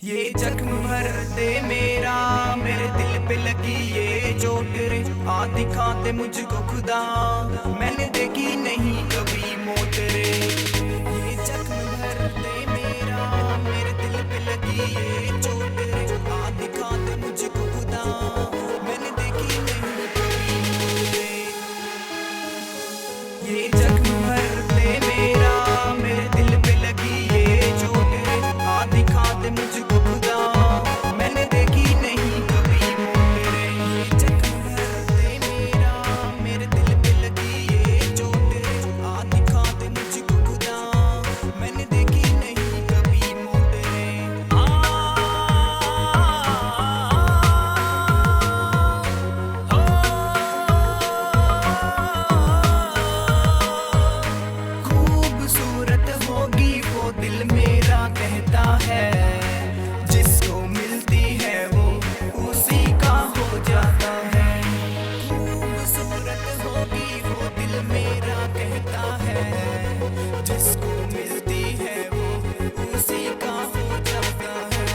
ये जख्म भरते मेरा मेरे दिल पे लगी ये चोट रे। आ दिखाते मुझको खुदा, मैंने देखी नहीं कभी मौत रे। ये जख्म भरते मेरा मेरे दिल पे लगी ये चोट रे। आ दिखाते मुझको खुदा, मैंने देखी नहीं कभी मौत रे। ये जख्म भरते मेरा मेरे दिल पे लगी ये चोट रे। आ दिखाते मुझको खुदा, मैंने देखी नहीं कभी मौत रे। ये जख्म भरते मेरा मेरे दिल पे लगी ये चोट रे। आ दिखाते मुझको खुदा, मैंने देखी नहीं कभी मौत रे। खूबसूरत होगी वो दिल मेरा कहता है, जिसको मिलती है वो उसी का हो जाता है। खूबसूरत होगी वो दिल मेरा कहता है, जिसको मिलती है वो उसी का हो जाता है।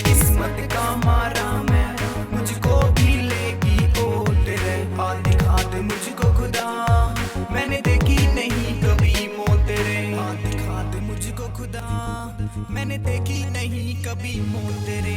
किस्मत का मारा मैं मुझको भी लेगी ओट रे। आ दिखा दे मुझको खुदा, मैंने देखी नहीं कभी मौत रे। आ दिखा दे मुझको खुदा, मैंने देखी नहीं कभी मौत रे।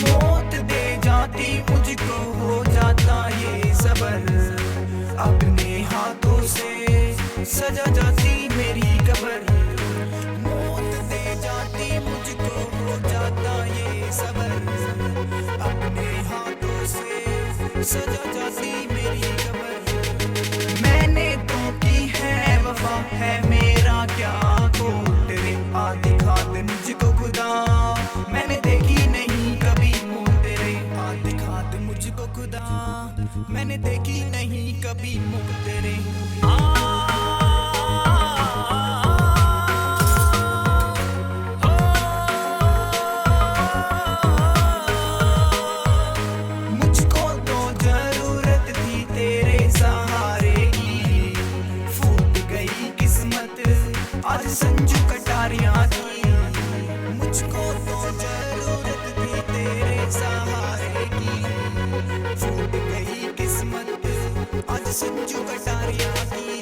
मौत दे जाती मुझको हो जाता ये सबर, अपने हाथों से सजा जाती मेरी कब्र। मौत दे जाती मुझको हो जाता ये सबर, अपने हाथों से सजा जाती मेरी कब्र। मैंने तो की है वफा, है मेरा क्या खोट रे। आ दिखा दे मुझको खुदा, मैंने देखी नहीं कभी मौत रे। आ दिखा दे मुझको खुदा, मैंने देखी नहीं कभी मौत रे। मुझको तो जरूरत थी तेरे सहारे की, फूट गई किस्मत आज संजू कटारिया की। मुझको तो जरूरत थी तेरे सहारे की, फूट गई किस्मत आज संजू कटारिया की।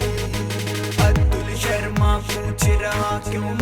अतुल शर्मा पूछ रहा क्यों